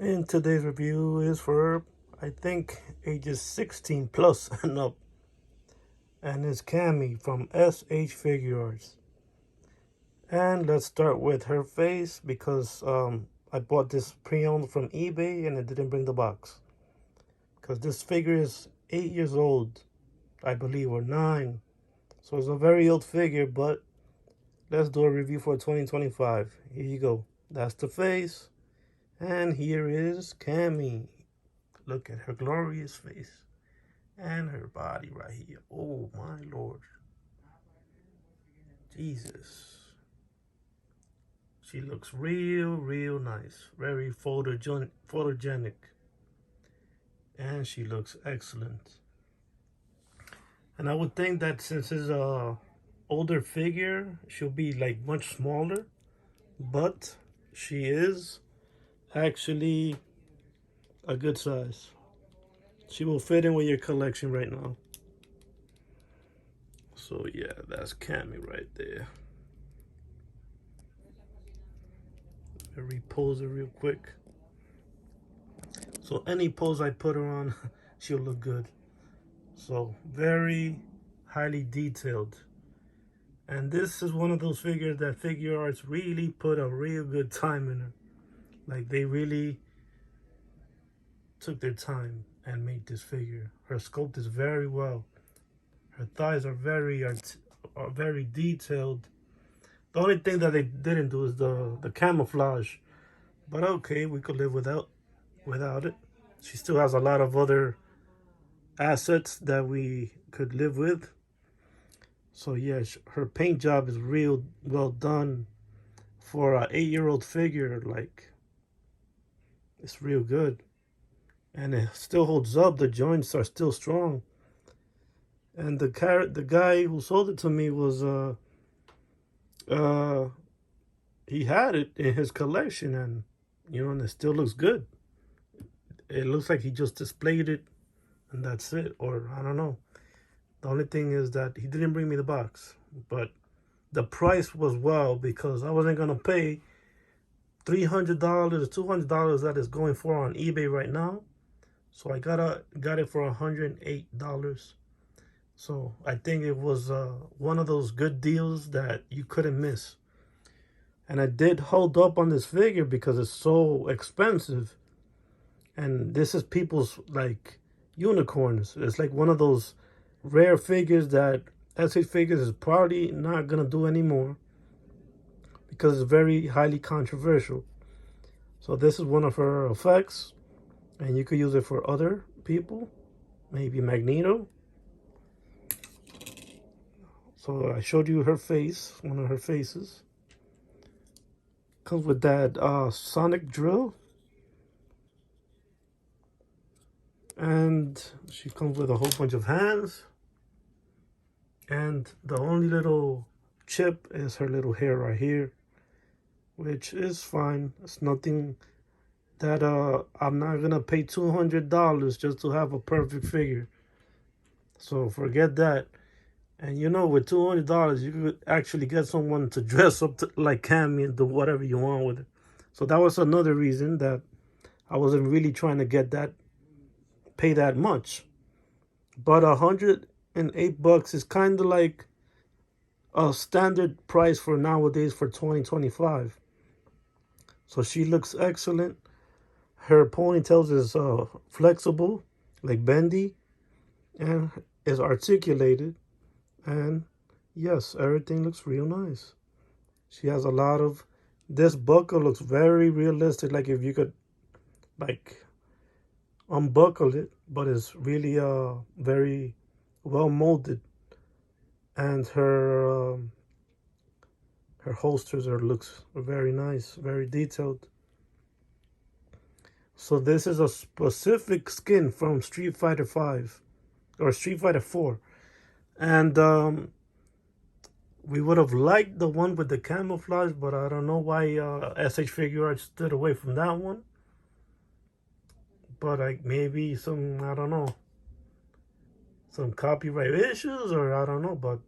And today's review is for, I think, ages 16 plus and up. And it's Cammy from shfiguarts. And let's start with her face because I bought this pre-owned from eBay and it didn't bring the box. Because this figure is 8 years old, I believe, or 9. So it's a very old figure, but let's do a review for 2025. Here you go. That's the face. And here is Cammy. Look at her glorious face and her body right here. Oh my Lord. Jesus. She looks real nice. Very photogenic. And she looks excellent. And I would think that since it's a older figure, she'll be like much smaller. But she is actually a good size. She will fit in with your collection right now. So yeah, that's Cammy right there. Repose her real quick. So any pose I put her on, she'll look good. So very highly detailed. And this is one of those figures that figure arts really put a real good time in her. Like they really took their time and made this figure. Her sculpt is very well. Her thighs are very detailed. The only thing that they didn't do is the camouflage. But okay, we could live without it. She still has a lot of other assets that we could live with. So yeah, her paint job is real well done for an 8-year-old figure. Like, it's real good. And it still holds up. The joints are still strong. And the guy who sold it to me was he had it in his collection, and and it still looks good. It looks like he just displayed it and that's it, or I don't know. The only thing is that he didn't bring me the box, but the price was well, because I wasn't gonna pay $300, $200 that is going for on eBay right now. So I got it for $108. So I think it was one of those good deals that you couldn't miss. And I did hold up on this figure because it's so expensive. And this is people's like unicorns. It's like one of those rare figures that SH Figures is probably not gonna do anymore because it's very highly controversial. So this is one of her effects, and you could use it for other people, maybe Magneto. So I showed you her face, one of her faces. Comes with that sonic drill. And she comes with a whole bunch of hands. And the only little chip is her little hair right here, which is fine. It's nothing that I'm not gonna pay $200 just to have a perfect figure. So forget that. And with $200, you could actually get someone to dress up like Cammy and do whatever you want with it. So that was another reason that I wasn't really trying to pay that much. But $108 is kind of like a standard price for nowadays for 2025. So she looks excellent. Her ponytails is flexible, like bendy, and is articulated. And yes, everything looks real nice. She has a lot of, this buckle looks very realistic, like if you could like unbuckle it, but it's really very well molded. And her holsters looks very nice, very detailed. So this is a specific skin from Street Fighter 5 or Street Fighter 4. And we would have liked the one with the camouflage, but I don't know why SH Figuarts stood away from that one. But maybe I don't know, some copyright issues, or I don't know, but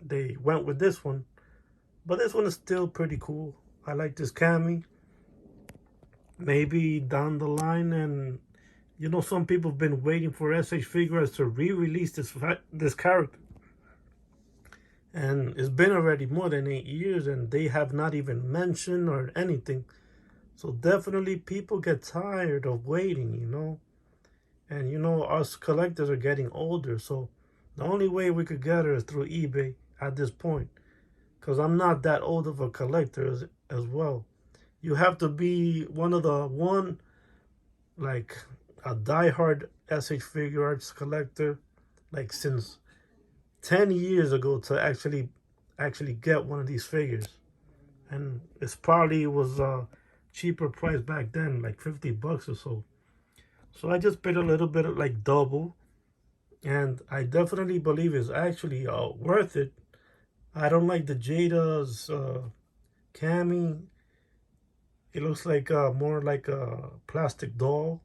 they went with this one. But this one is still pretty cool. I like this Cammy. maybe down the line, and you know, some people have been waiting for shfiguarts to re-release this character, and it's been already more than 8 years, and they have not even mentioned or anything. So definitely, people get tired of waiting, you know. And you know, us collectors are getting older, so the only way we could get her is through eBay at this point. Because I'm not that old of a collector as well. You have to be one of the one, like a diehard figure arts collector, like since 10 years ago to actually get one of these figures. And it's probably was a cheaper price back then, like $50 or so. So I just paid a little bit of like double, and I definitely believe it's actually worth it. I don't like the Jada's Cammy. It looks like more like a plastic doll,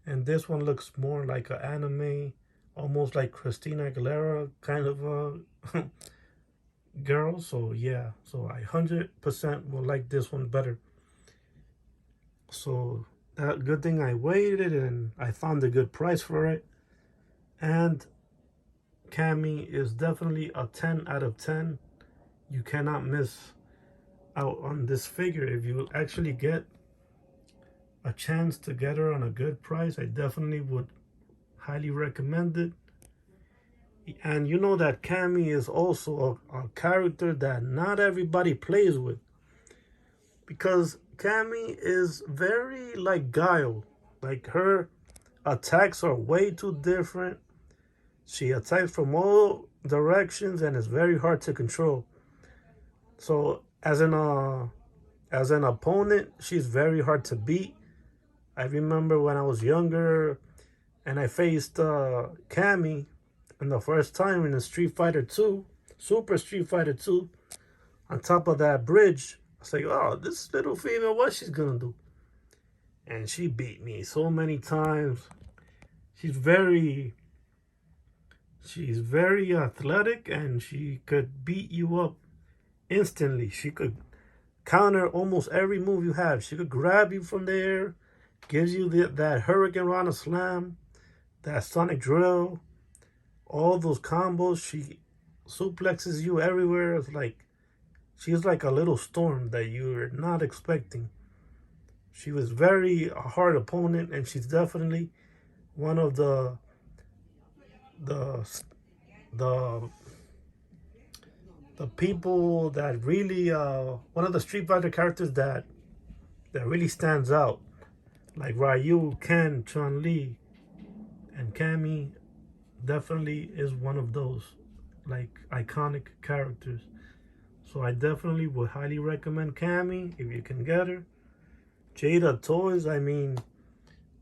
and this one looks more like an anime, almost like Christina Aguilera kind of a girl. So yeah, so I 100% will like this one better. So that good thing I waited and I found a good price for it. And Cammy is definitely a 10 out of 10. You cannot miss out on this figure. If you actually get a chance to get her on a good price, I definitely would highly recommend it. And you know that Cammy is also a character that not everybody plays with, because Cammy is very like Guile. Like her attacks are way too different. She attacks from all directions and it's very hard to control. So as an opponent, she's very hard to beat. I remember when I was younger and I faced Cammy and the first time in the Street Fighter 2, Super Street Fighter 2, on top of that bridge, I was like, oh, this little female, what she's gonna do? And she beat me so many times. She's very she's very athletic and she could beat you up instantly. She could counter almost every move you have. She could grab you from there, gives you that Hurricane Rana Slam, that Sonic Drill, all those combos. She suplexes you everywhere. It's like she's like a little storm that you're not expecting. She was very a hard opponent, and she's definitely one of the the the people that really one of the Street Fighter characters that really stands out, like Ryu, Ken, Chun Li, and Cammy. Definitely is one of those like iconic characters. So I definitely would highly recommend Cammy if you can get her. Jada toys, I mean,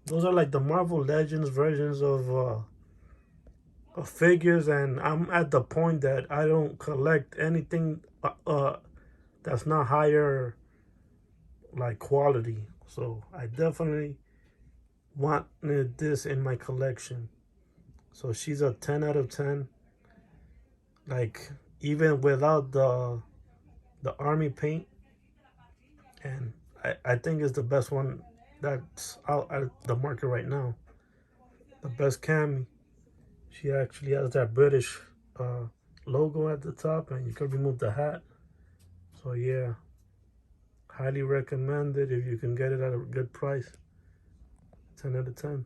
those are like the Marvel Legends versions of figures, and I'm at the point that I don't collect anything that's not higher like quality. So I definitely wanted this in my collection. So she's a 10 out of 10. Like even without the army paint, and I think it's the best one that's out at the market right now. The best Cammy. She actually has that British uh, logo at the top, and you can remove the hat. So yeah, highly recommend it if you can get it at a good price. 10 out of 10.